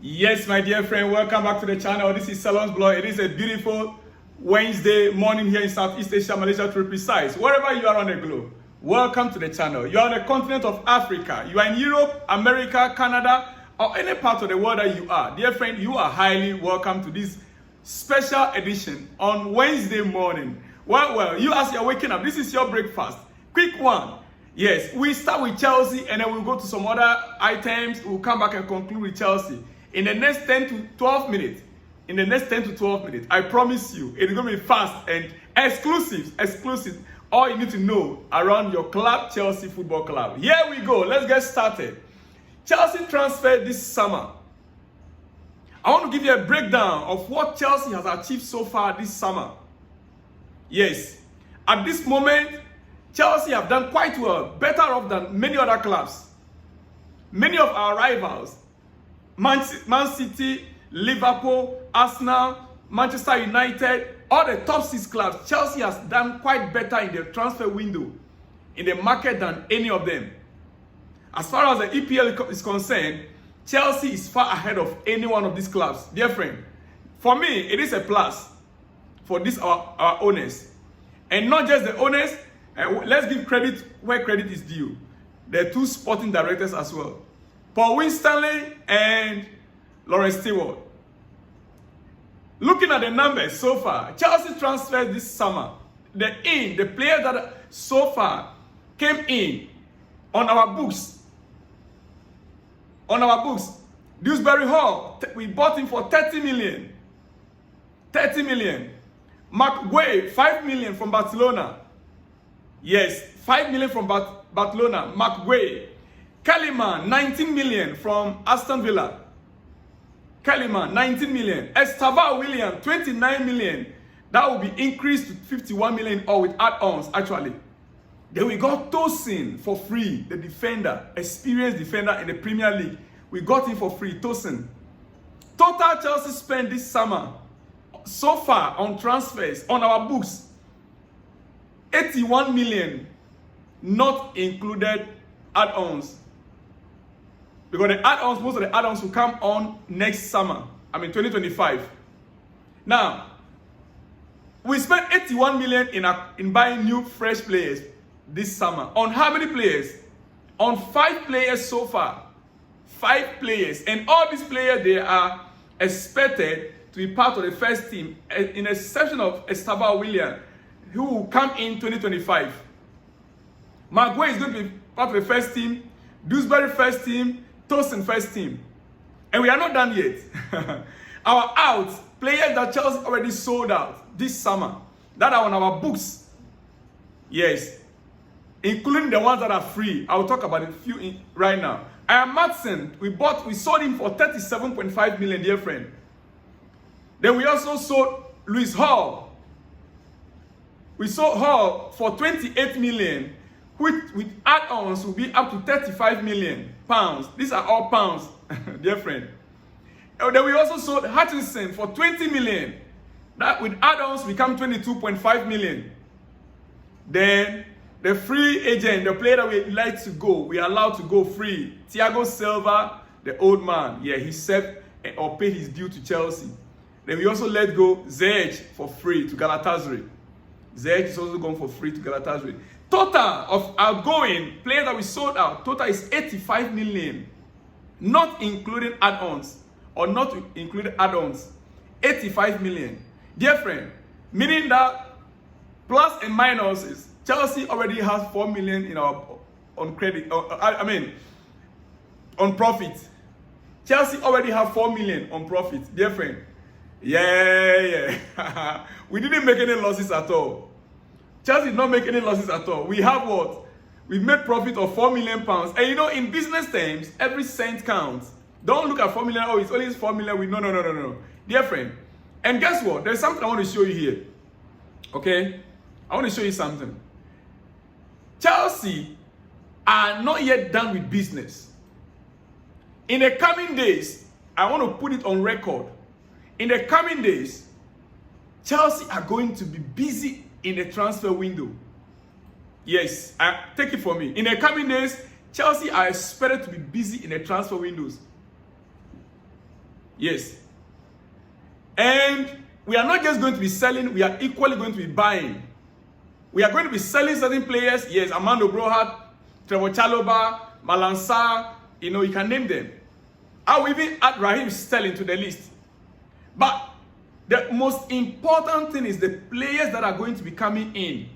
Yes, my dear friend, welcome back to the channel. This is Salon's Blog. It is a beautiful Wednesday morning here in Southeast Asia, Malaysia to be precise. Wherever you are on the globe, welcome to the channel. You are on the continent of Africa. You are in Europe, America, Canada, or any part of the world that you are. Dear friend, you are highly welcome to this special edition on Wednesday morning. Well, you as you're waking up, this is your breakfast. Quick one. Yes, we start with Chelsea and then we'll go to some other items. We'll come back and conclude with Chelsea. In the next 10 to 12 minutes, I promise you, it's going to be fast and exclusive. All you need to know around your club, Chelsea Football Club. Here we go. Let's get started. Chelsea transferred this summer. I want to give you a breakdown of what Chelsea has achieved so far this summer. Yes, at this moment, Chelsea have done quite well, better off than many other clubs. Many of our rivals, Man City, Liverpool, Arsenal, Manchester United, all the top 6 clubs, Chelsea has done quite better in the transfer window, in the market than any of them. As far as the EPL is concerned, Chelsea is far ahead of any one of these clubs. Dear friend, for me, it is a plus for this our owners. And not just the owners, let's give credit where credit is due. The 2 sporting directors as well. Paul Winstanley and Lawrence Stewart. Looking at the numbers so far, Chelsea transferred this summer. The players that so far came in on our books. Dewsbury Hall, we bought him for 30 million. 30 million. Mark Guay, 5 million from Barcelona. Yes, 5 million from Barcelona. Mark Guay. Kaliman, 19 million from Aston Villa. Kaliman, 19 million. Estava William, 29 million. That will be increased to 51 million or with add-ons, actually. Then we got Tosin for free, the defender, experienced defender in the Premier League. We got him for free, Tosin. Total Chelsea spent this summer, so far on transfers, on our books, 81 million, not included add-ons. Because the add-ons, most of the add-ons will come on next summer. 2025. Now, we spent 81 million in buying new fresh players this summer. On how many players? On 5 players so far. 5 players. And all these players, they are expected to be part of the first team, in exception of Estava William, who will come in 2025. Maguire is going to be part of the first team, Dewsbury first team, Tosin first team. And we are not done yet. Our outs, players that Chelsea already sold out this summer, that are on our books. Yes. Including the ones that are free. I will talk about a few right now. Matson, we sold him for 37.5 million, dear friend. Then we also sold Lewis Hall. We sold Hall for 28 million, which with add-ons will be up to 35 million pounds. These are all pounds, dear friend. And then we also sold Hutchinson for 20 million. That with add-ons become 22.5 million. Then the free agent, the player that we like to go, we are allowed to go free. Thiago Silva, the old man, he served or paid his due to Chelsea. Then we also let go Ziyech for free to Galatasaray. Ziyech is also going for free to Galatasaray. Total of outgoing players that we sold out, total is 85 million. Not including add-ons. Or not included add-ons. 85 million. Dear friend, meaning that plus and minuses, Chelsea already has 4 million in our on credit. On profit. Chelsea already have 4 million on profit, dear friend. Yeah. We didn't make any losses at all. Chelsea did not make any losses at all. We have what? We made profit of 4 million pounds. And in business terms, every cent counts. Don't look at 4 million. Oh, it's only 4 million. No. Dear friend. And guess what? There's something I want to show you here. Okay? I want to show you something. Chelsea are not yet done with business. In the coming days, I want to put it on record. In the coming days, Chelsea are going to be busy in the transfer window. Yes, take it from me. In the coming days, Chelsea are expected to be busy in the transfer windows. Yes. And we are not just going to be selling, we are equally going to be buying. We are going to be selling certain players. Yes, Armando Broja, Trevor Chalobah, Malansa, you can name them. I will even add Raheem Sterling to the list. But the most important thing is the players that are going to be coming in.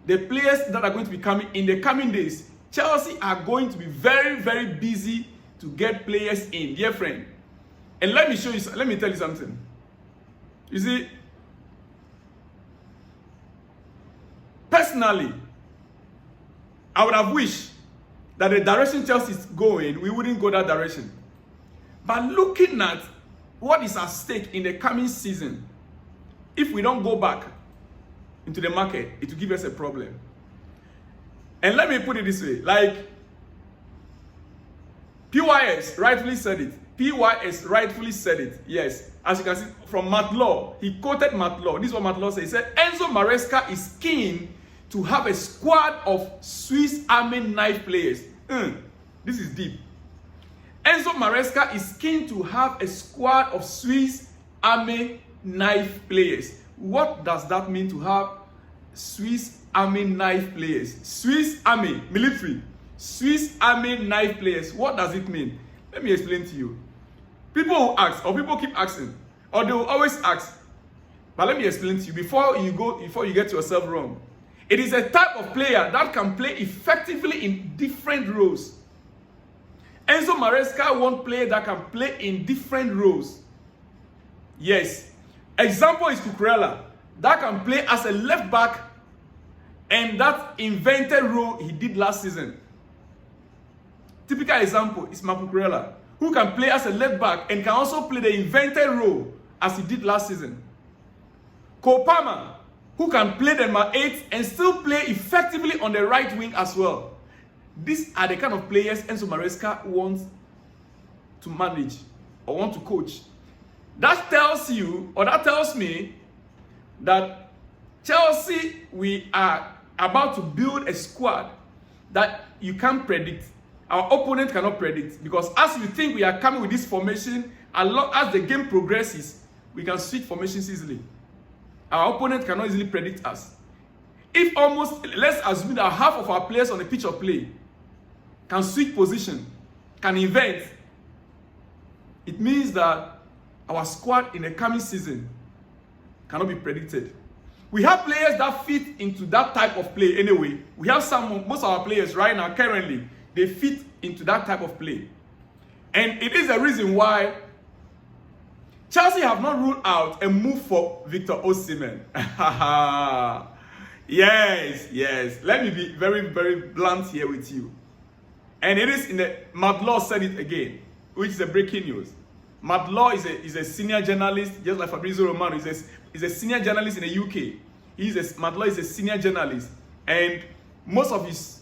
The players that are going to be coming in the coming days. Chelsea are going to be very, very busy to get players in, dear friend. And let me tell you something. You see, personally, I would have wished that the direction Chelsea is going, we wouldn't go that direction. But looking at what is at stake in the coming season, if we don't go back into the market, it will give us a problem. And let me put it this way, like PYS rightfully said it. PYS rightfully said it. Yes, as you can see from Matt Law, he quoted Matt Law. This is what Matt Law said. He said Enzo Maresca is keen to have a squad of Swiss Army knife players. This is deep. Enzo Maresca is keen to have a squad of Swiss Army knife players. What does that mean, to have Swiss Army knife players? Swiss Army, military. Swiss Army knife players. What does it mean? Let me explain to you. People who ask, or people keep asking, or they will always ask. But let me explain to you before you get yourself wrong. It is a type of player that can play effectively in different roles. Enzo Maresca wants players that can play in different roles. Yes. Example is Cucurella, that can play as a left back, and that invented role he did last season. Typical example is Cucurella, who can play as a left back and can also play the invented role as he did last season. Cole Palmer, who can play the number 8 and still play effectively on the right wing as well. These are the kind of players Enzo Maresca wants to manage or want to coach. That tells you, or that tells me, that Chelsea, we are about to build a squad that you can't predict. Our opponent cannot predict, because as you think we are coming with this formation, as the game progresses, we can switch formations easily. Our opponent cannot easily predict us. If let's assume that half of our players on the pitch of play can switch position, can invent, it means that our squad in the coming season cannot be predicted. We have players that fit into that type of play anyway. We have most of our players right now, currently, they fit into that type of play. And it is the reason why Chelsea have not ruled out a move for Victor Osimehn. Yes. Let me be very, very blunt here with you. And it is Matt Law said it again, which is a breaking news. Matt Law is a senior journalist, just like Fabrizio Romano. He's a senior journalist in the UK. Matt Law is a senior journalist. And most of his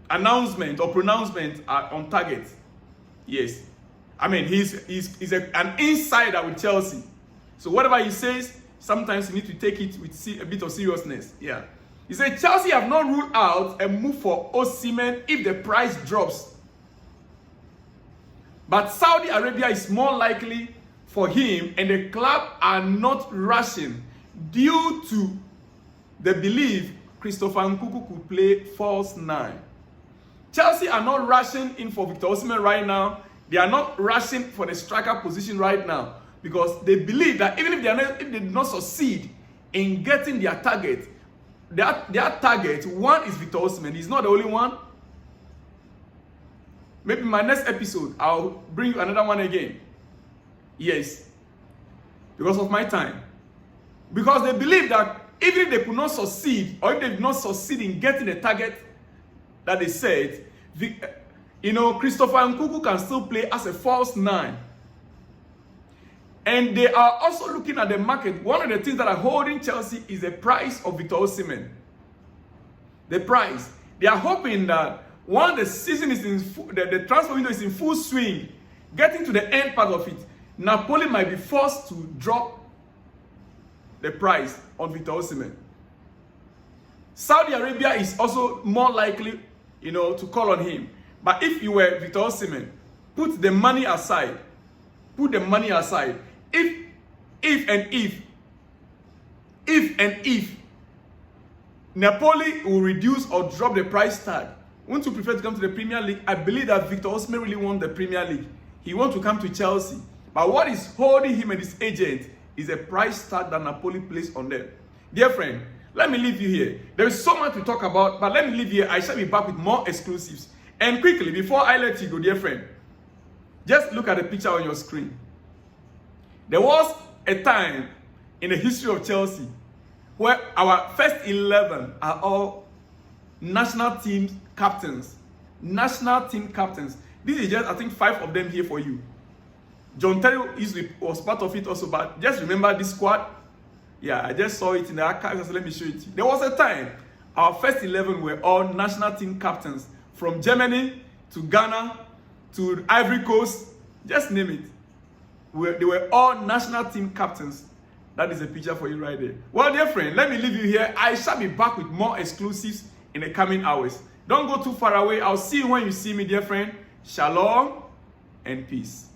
announcement or pronouncements are on target. Yes. I mean, he's an insider with Chelsea. So whatever he says, sometimes you need to take it with a bit of seriousness. Yeah. He said Chelsea have not ruled out a move for Osimehn if the price drops. But Saudi Arabia is more likely for him, and the club are not rushing due to the belief Christopher Nkunku could play false 9. Chelsea are not rushing in for Victor Osimehn right now. They are not rushing for the striker position right now, because they believe that even if they did not succeed in getting their target, their target one is Victor Osimehn. He's not the only one. Maybe in my next episode, I'll bring you another one again. Yes. Because of my time. Because they believe that even if they could not succeed, or if they did not succeed in getting the target that they said, Christopher Nkunku can still play as a false 9. And they are also looking at the market. One of the things that are holding Chelsea is the price of Victor Osimehn. The price. They are hoping that once the season is the transfer window is in full swing, getting to the end part of it, Napoli might be forced to drop the price on Victor Osimehn. Saudi Arabia is also more likely, to call on him. But if you were Victor Osimehn, put the money aside. Put the money aside. If Napoli will reduce or drop the price tag, wouldn't you prefer to come to the Premier League? I believe that Victor Osimehn really wants the Premier League. He wants to come to Chelsea. But what is holding him and his agent is a price tag that Napoli placed on them. Dear friend, let me leave you here. There is so much to talk about, but let me leave you here. I shall be back with more exclusives. And quickly, before I let you go, dear friend, just look at the picture on your screen. There was a time in the history of Chelsea where our first 11 are all national team captains. National team captains. This is just, I think, 5 of them here for you. John Terry was part of it also, but just remember this squad. Yeah, I just saw it in the archives, so let me show it to you. There was a time our first 11 were all national team captains, from Germany to Ghana to Ivory Coast, just name it. They were all national team captains. That is a picture for you right there. Well, dear friend, let me leave you here. I shall be back with more exclusives in the coming hours. Don't go too far away. I'll see you when you see me, dear friend. Shalom and peace.